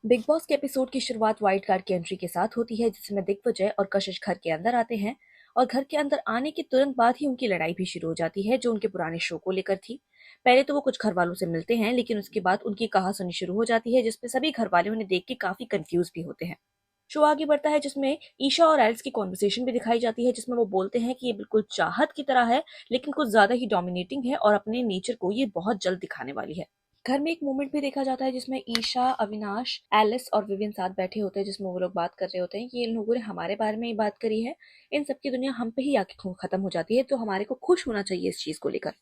Big boss के episode की शुरुआत वाइल्ड कार्ड की एंट्री के साथ होती है, जिसमें दिग्विजय और कशिश घर के अंदर आते हैं। और घर के अंदर आने के तुरंत बाद ही उनकी लड़ाई भी शुरू हो जाती है, जो उनके पुराने शो को लेकर थी। पहले तो वो कुछ घर वालों से मिलते हैं, लेकिन उसके बाद उनकी कहासुनी शुरू हो जाती है, जिसमें सभी घर वाले उन्हें देख के काफी कंफ्यूज भी होते हैं। शो आगे बढ़ता है, जिसमें ईशा और एल्स की कॉन्वर्सेशन भी दिखाई जाती है, जिसमें वो बोलते हैं कि ये बिल्कुल चाहत की तरह है, लेकिन कुछ ज्यादा ही डोमिनेटिंग है और अपने नेचर को ये बहुत जल्द दिखाने वाली है। घर में एक मोमेंट भी देखा जाता है, जिसमें ईशा, अविनाश, एलिस और विवियन साथ बैठे होते हैं, जिसमें वो लोग बात कर रहे होते हैं कि इन लोगों ने हमारे बारे में ही बात करी है। इन सबकी दुनिया हम पे ही आके खत्म हो जाती है, तो हमारे को खुश होना चाहिए इस चीज को लेकर।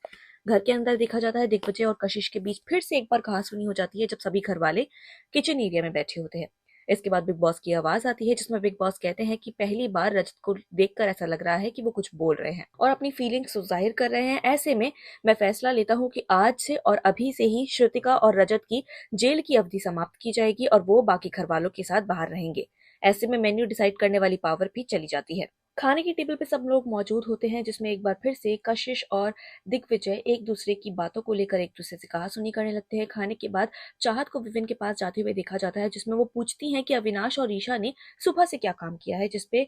घर के अंदर देखा जाता है, दिग्विजय और कशिश के बीच फिर से एक बार कहासुनी हो जाती है, जब सभी घर वाले किचन एरिया में बैठे होते हैं। इसके बाद बिग बॉस की आवाज आती है, जिसमें बिग बॉस कहते हैं कि पहली बार रजत को देखकर ऐसा लग रहा है कि वो कुछ बोल रहे हैं और अपनी फीलिंग्स जाहिर कर रहे हैं। ऐसे में मैं फैसला लेता हूँ कि आज से और अभी से ही श्रुतिका और रजत की जेल की अवधि समाप्त की जाएगी और वो बाकी घर वालों के साथ बाहर रहेंगे। ऐसे में मेन्यू डिसाइड करने वाली पावर भी चली जाती है। खाने की टेबल पे सब लोग मौजूद होते हैं, जिसमें एक बार फिर से कशिश और दिग्विजय एक दूसरे की बातों को लेकर एक दूसरे से कहासुनी करने लगते हैं। खाने के बाद चाहत को विविन के पास जाते हुए देखा जाता है, जिसमें वो पूछती हैं कि अविनाश और ईशा ने सुबह से क्या काम किया है, जिसपे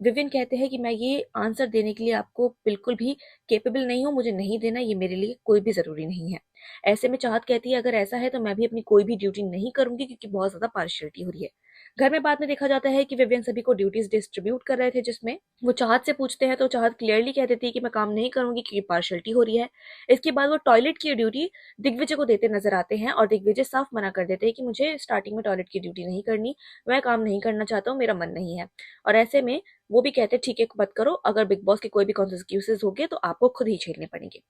विविन कहते हैं कि मैं ये आंसर देने के लिए आपको बिल्कुल भी केपेबल नहीं हूँ, मुझे नहीं देना, ये मेरे लिए कोई भी जरूरी नहीं है। ऐसे में चाहत कहती है, अगर ऐसा है तो मैं भी अपनी कोई भी ड्यूटी नहीं करूंगी, क्योंकि बहुत ज्यादा पार्शियलिटी हो रही है। घर में बाद में देखा जाता है कि विवियन सभी को ड्यूटीज डिस्ट्रीब्यूट कर रहे थे, जिसमें वो चाहत से पूछते हैं तो चाहत क्लियरली कह देती है कि मैं काम नहीं करूंगी क्योंकि पार्शियलिटी हो रही है। इसके बाद वो टॉयलेट की ड्यूटी दिग्विजय को देते नजर आते हैं और दिग्विजय साफ मना कर देते हैं कि मुझे स्टार्टिंग में टॉयलेट की ड्यूटी नहीं करनी, मैं काम नहीं करना चाहता हूँ, मेरा मन नहीं है। और ऐसे में वो भी कहते हैं ठीक है मत करो, अगर बिग बॉस के कोई भी कॉन्सिक्वेंसेज हो गए तो आपको खुद ही झेलने पड़ेंगे।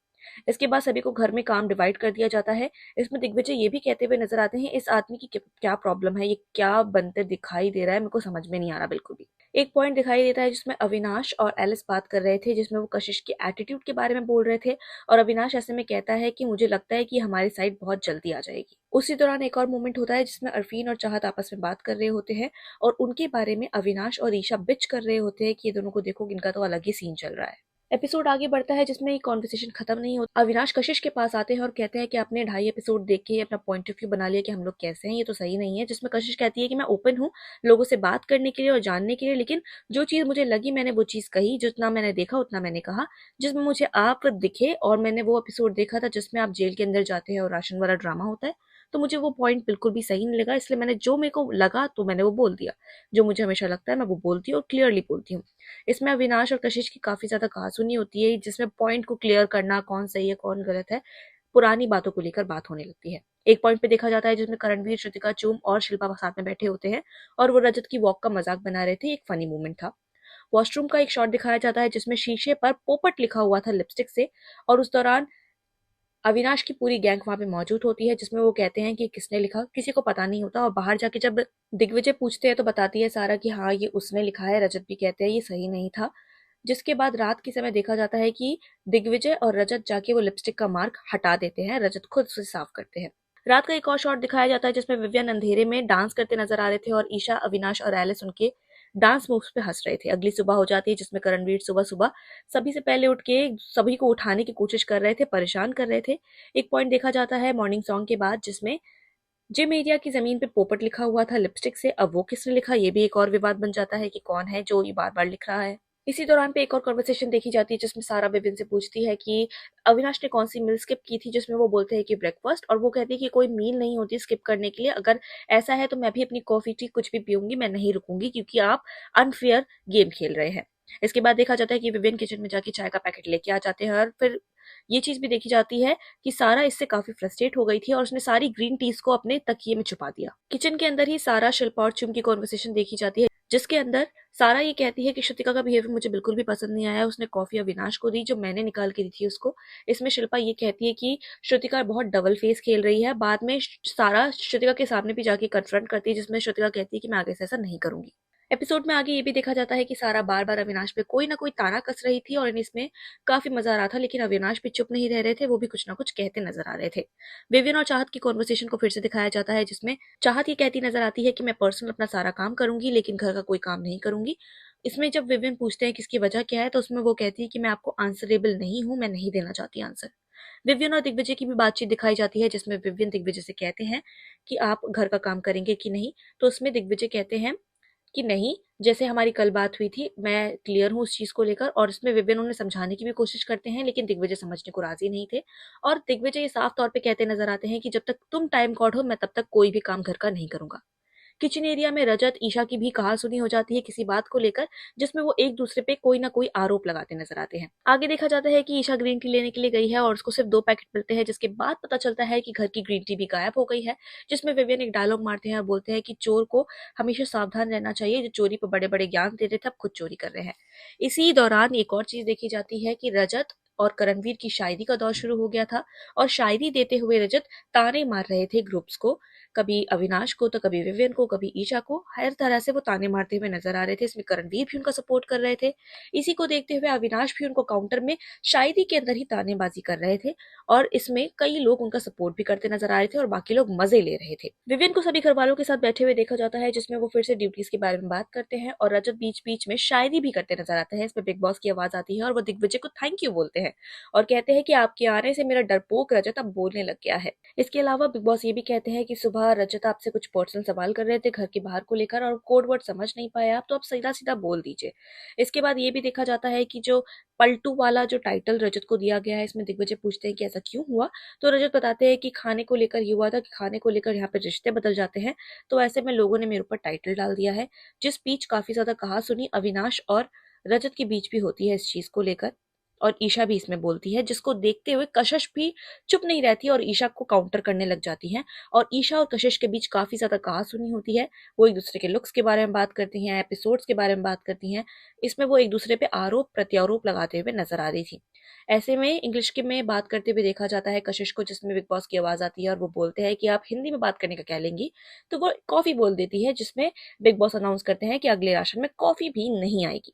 इसके बाद सभी को घर में काम डिवाइड कर दिया जाता है। इसमें दिग्विजय ये भी कहते हुए नजर आते हैं, इस आदमी की क्या प्रॉब्लम है, ये क्या बनते दिखाई दे रहा है, मेरे को समझ में नहीं आ रहा बिल्कुल भी। एक पॉइंट दिखाई देता है, जिसमें अविनाश और एलिस बात कर रहे थे, जिसमें वो कशिश के एटीट्यूड के बारे में बोल रहे थे। और अविनाश ऐसे में कहता है कि मुझे लगता है कि हमारी साइड बहुत जल्दी आ जाएगी। उसी दौरान एक और मोमेंट होता है, जिसमें अरफीन और चाहत आपस में बात कर रहे होते हैं और उनके बारे में अविनाश और ईशा बिच कर रहे होते हैं कि ये दोनों को देखो, इनका तो अलग ही सीन चल रहा है। एपिसोड आगे बढ़ता है, जिसमें ये कॉन्वर्सेशन खत्म नहीं होता। अविनाश कशिश के पास आते हैं और कहते हैं कि आपने 2.5 एपिसोड देख के अपना पॉइंट ऑफ व्यू बना लिया कि हम लोग कैसे हैं, ये तो सही नहीं है। जिसमें कशिश कहती है कि मैं ओपन हूँ लोगों से बात करने के लिए और जानने के लिए, लेकिन जो चीज मुझे लगी मैंने वो चीज कही, जितना मैंने देखा उतना मैंने कहा। जिसमें मुझे आप दिखे और मैंने वो एपिसोड देखा था जिसमें आप जेल के अंदर जाते हैं और राशन वाला ड्रामा होता है, तो मुझे वो पॉइंट बिल्कुल भी सही नहीं लगा। इसलिए मैंने जो मेरे को लगा तो मैंने वो बोल दिया। जो मुझे हमेशा लगता है मैं वो बोलती हूँ और क्लियरली बोलती हूँ। इसमें अविनाश और कशिश की काफी ज्यादा कहासुनी होती है, जिसमें पॉइंट को क्लियर करना, कौन सही है कौन गलत है, पुरानी बातों को लेकर बात होने लगती है। एक पॉइंट पे देखा जाता है, जिसमें करणवीर, श्रुतिका, चूम और शिल्पा साथ में बैठे होते हैं और वो रजत की वॉक का मजाक बना रहे थे। एक फनी मोमेंट था। वॉशरूम का एक शॉट दिखाया जाता है, जिसमें शीशे पर पोपट लिखा हुआ था लिपस्टिक से। और उस दौरान अविनाश की पूरी गैंग वहां पे मौजूद होती है, जिसमें वो कहते हैं कि किसने लिखा, किसी को पता नहीं होता। और बाहर जाके जब दिग्विजय पूछते हैं तो बताती है सारा कि हाँ ये उसने लिखा है। रजत भी कहते हैं ये सही नहीं था। जिसके बाद रात के समय देखा जाता है कि दिग्विजय और रजत जाके वो लिपस्टिक का मार्क हटा देते हैं, रजत खुद से साफ करते हैं। रात का एक और शॉट दिखाया जाता है, जिसमें विवियन अंधेरे में डांस करते नजर आ रहे थे और ईशा, अविनाश और एलिस उनके डांस मूव्स पे हंस रहे थे। अगली सुबह हो जाती है, जिसमें करणवीर सुबह सुबह सभी से पहले उठ के सभी को उठाने की कोशिश कर रहे थे, परेशान कर रहे थे। एक पॉइंट देखा जाता है मॉर्निंग सॉन्ग के बाद, जिसमें जिम एरिया की जमीन पे पोपट लिखा हुआ था लिपस्टिक से। अब वो किसने लिखा, ये भी एक और विवाद बन जाता है कि कौन है जो ये बार बार लिख रहा है। इसी दौरान पे एक और कन्वर्सेशन देखी जाती है, जिसमें सारा विविन से पूछती है कि अविनाश ने कौन सी मील स्किप की थी, जिसमें वो बोलते हैं कि ब्रेकफास्ट। और वो कहती है कि कोई मील नहीं होती स्किप करने के लिए, अगर ऐसा है तो मैं भी अपनी कॉफी टी कुछ भी पीऊंगी, मैं नहीं रुकूंगी क्योंकि आप अनफेयर गेम खेल रहे हैं। इसके बाद देखा जाता है कि विविन किचन में जाके चाय का पैकेट लेके आ जाते हैं और फिर ये चीज भी देखी जाती है कि सारा इससे काफी फ्रस्ट्रेट हो गई थी और उसने सारी ग्रीन टीज को अपने तकिए में छुपा दिया। किचन के अंदर ही सारा, शिल्पा और चुम की कॉन्वर्सेशन देखी जाती है, जिसके अंदर सारा ये कहती है कि श्रुतिका का बिहेवियर मुझे बिल्कुल भी पसंद नहीं आया, उसने कॉफी अविनाश को दी जो मैंने निकाल के दी थी उसको। इसमें शिल्पा ये कहती है कि श्रुतिका बहुत डबल फेस खेल रही है। बाद में सारा श्रुतिका के सामने भी जाके कन्फ्रंट करती है, जिसमें श्रुतिका कहती है कि मैं आगे से ऐसा नहीं करूंगी। एपिसोड में आगे ये भी देखा जाता है कि सारा बार बार अविनाश पे कोई ना कोई ताना कस रही थी और इसमें काफी मजा आ रहा था, लेकिन अविनाश भी चुप नहीं रह रहे थे, वो भी कुछ ना कुछ कहते नजर आ रहे थे। विवियन और चाहत की कॉन्वर्सेशन को फिर से दिखाया जाता है, जिसमें चाहत ये कहती नजर आती है कि मैं पर्सनल अपना सारा काम करूंगी लेकिन घर का कोई काम नहीं करूंगी। इसमें जब विवियन पूछते हैं कि इसकी वजह क्या है, तो उसमें वो कहती है कि मैं आपको आंसरेबल नहीं हूं, मैं नहीं देना चाहती आंसर। विवियन और दिग्विजय की भी बातचीत दिखाई जाती है, जिसमें विवियन दिग्विजय से कहते हैं कि आप घर का काम करेंगे कि नहीं। तो उसमें दिग्विजय कहते हैं कि नहीं, जैसे हमारी कल बात हुई थी मैं क्लियर हूँ उस चीज को लेकर। और इसमें विवियन उन्हें समझाने की भी कोशिश करते हैं, लेकिन दिग्विजय समझने को राजी नहीं थे। और दिग्विजय ये साफ तौर पे कहते नजर आते हैं कि जब तक तुम टाइम गॉड हो मैं तब तक कोई भी काम घर का नहीं करूंगा। किचन एरिया में रजत ईशा की भी कहासुनी हो जाती है किसी बात को लेकर, जिसमें वो एक दूसरे पे कोई ना कोई आरोप लगाते नजर आते हैं। आगे देखा जाता है कि ईशा ग्रीन टी लेने के लिए गई है और उसको सिर्फ 2 पैकेट मिलते हैं, जिसके बाद पता चलता है कि घर की ग्रीन टी भी गायब हो गई है। जिसमें विवियन एक डायलॉग मारते हैं और बोलते हैं कि चोर को हमेशा सावधान रहना चाहिए, जो चोरी पर बड़े बड़े ज्ञान दे रहे थे अब खुद चोरी कर रहे हैं। इसी दौरान एक और चीज देखी जाती है कि रजत और करणवीर की शायरी का दौर शुरू हो गया था। और शायरी देते हुए रजत ताने मार रहे थे ग्रुप्स को, कभी अविनाश को तो कभी विवियन को, कभी ईशा को। हर तरह से वो ताने मारते हुए नजर आ रहे थे। इसमें करणवीर भी उनका सपोर्ट कर रहे थे। इसी को देखते हुए अविनाश भी उनको काउंटर में शायरी के अंदर ही तानेबाजी कर रहे थे। और इसमें कई लोग उनका सपोर्ट भी करते नजर आ रहे थे और बाकी लोग मजे ले रहे थे। विवियन को सभी घर वालों के साथ बैठे हुए देखा जाता है, जिसमें वो फिर से ड्यूटीज के बारे में बात करते हैं और रजत बीच बीच में शायरी भी करते नजर आते हैं। इसमें बिग बॉस की आवाज आती है और वो दिग्विजय को थैंक यू बोलते हैं और कहते हैं कि आपके आने से मेरा डरपोक रजत अब बोलने लग गया है। इसके अलावा बिग बॉस ये भी कहते हैं कि सुबह रजत आपसे कुछ पर्सनल सवाल कर रहे थे घर के बाहर को लेकर और कोड वर्ड समझ नहीं पाए आप, तो आप सीधा सीधा बोल दीजिए। इसके बाद ये भी देखा जाता है कि जो पलटू वाला जो टाइटल रजत को दिया गया है, इसमें दिग्विजय पूछते हैं कि ऐसा क्यों हुआ। तो रजत बताते हैं कि खाने को लेकर ये हुआ था कि खाने को लेकर यहाँ पे रिश्ते बदल जाते हैं, तो ऐसे में लोगों ने मेरे ऊपर टाइटल डाल दिया है। जिस बीच काफी ज्यादा कहा सुनी अविनाश और रजत के बीच भी होती है इस चीज को लेकर। और ईशा भी इसमें बोलती है, जिसको देखते हुए कशिश भी चुप नहीं रहती और ईशा को काउंटर करने लग जाती हैं। और ईशा और कशिश के बीच काफी ज्यादा कहासुनी होती है। वो एक दूसरे के लुक्स के बारे में बात करती हैं, एपिसोड्स के बारे में बात करती हैं। इसमें वो एक दूसरे पे आरोप प्रत्यारोप लगाते हुए नजर आ रही थी। ऐसे में इंग्लिश के में बात करते हुए देखा जाता है कशिश को, जिसमें बिग बॉस की आवाज आती है और वो बोलते हैं कि आप हिंदी में बात करने का क्या लेंगी। तो वो कॉफी बोल देती है, जिसमें बिग बॉस अनाउंस करते हैं कि अगले राशन में कॉफी भी नहीं आएगी।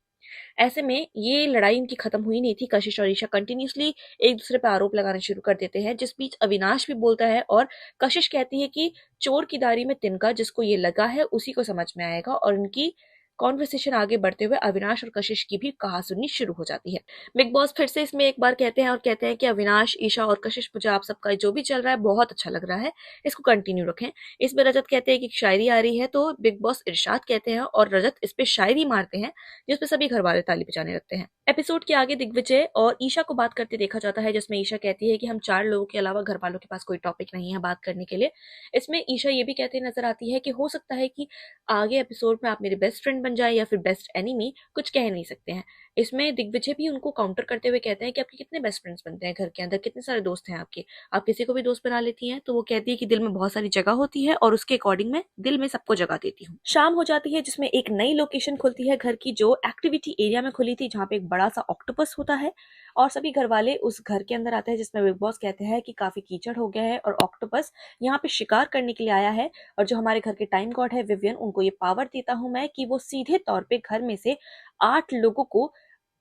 ऐसे में ये लड़ाई इनकी खत्म हुई नहीं थी। कशिश और ईशा कंटिन्यूसली एक दूसरे पर आरोप लगाना शुरू कर देते हैं, जिस बीच अविनाश भी बोलता है और कशिश कहती है कि चोर की दारी में तिनका, जिसको ये लगा है उसी को समझ में आएगा। और उनकी कॉन्वर्सेशन आगे बढ़ते हुए अविनाश और कशिश की भी कहासुनी शुरू हो जाती है। बिग बॉस फिर से इसमें एक बार कहते हैं और कहते हैं कि अविनाश, ईशा और कशिश, मुझे आप सबका जो भी चल रहा है बहुत अच्छा लग रहा है, इसको कंटिन्यू रखें। इसमें रजत कहते हैं कि शायरी आ रही है, तो बिग बॉस इरशाद कहते हैं और रजत इस पे शायरी मारते हैं, जिसपे सभी घर वाले ताली बजाने लगते हैं। एपिसोड के आगे दिग्विजय और ईशा को बात करते देखा जाता है, जिसमें ईशा कहती है कि हम 4 लोगों के अलावा घर वालों के पास कोई टॉपिक नहीं है बात करने के लिए। इसमें ईशा ये भी कहते नजर आती है कि हो सकता है कि आगे एपिसोड में आप मेरे बेस्ट फ्रेंड बन जाए या फिर बेस्ट एनिमी, कुछ कह नहीं सकते हैं। इसमें दिग्विजय भी उनको काउंटर करते हुए कहते हैं कि आपके कितने बेस्ट फ्रेंड्स बनते हैं घर के अंदर, कितने सारे दोस्त हैं आपके, आप किसी को भी दोस्त बना लेती हैं। तो वो कहती है कि दिल में बहुत सारी जगह होती है और उसके अकॉर्डिंग मैं दिल में सबको जगह देती हूँ। शाम हो जाती है, जिसमें एक नई लोकेशन खुलती है घर की, जो एक्टिविटी एरिया में खुली थी, जहाँ पे एक बड़ा सा ऑक्टोपस होता है और सभी घर वाले उस घर के अंदर आते हैं, जिसमें बिग बॉस कहते हैं कि काफी कीचड़ हो गया है और ऑक्टोपस यहाँ पे शिकार करने के लिए आया है। और जो हमारे घर के टाइम गॉड है विवियन, उनको ये पावर देता हूँ मैं कि वो सीधे तौर पे घर में से 8 लोगों को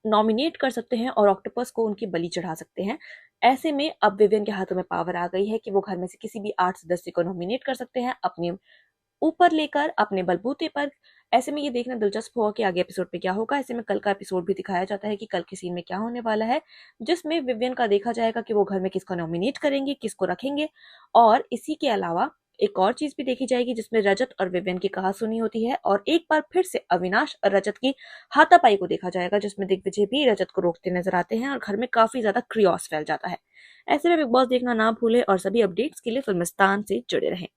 नॉमिनेट कर सकते हैं और ऑक्टोपस को उनकी बलि चढ़ा सकते हैं। ऐसे में अब विवियन के हाथों में पावर आ गई है कि वो घर में से किसी भी 8 सदस्य को नॉमिनेट कर सकते हैं अपने ऊपर लेकर, अपने बलबूते पर। ऐसे में ये देखना दिलचस्प होगा कि आगे एपिसोड पे क्या होगा। ऐसे में कल का एपिसोड भी दिखाया जाता है कि कल के सीन में क्या होने वाला है, जिसमें विवियन का देखा जाएगा कि वो घर में किसको नॉमिनेट करेंगे, किसको रखेंगे। और इसी के अलावा एक और चीज भी देखी जाएगी, जिसमें रजत और विवियन की कहासुनी होती है और एक बार फिर से अविनाश और रजत की हाथापाई को देखा जाएगा, जिसमें दिग्विजय भी रजत को रोकते नजर आते हैं और घर में काफी ज्यादा क्रियोस फैल जाता है। ऐसे में बिग बॉस देखना ना भूले और सभी अपडेट्स के लिए फिल्मिस्तान से जुड़े रहें।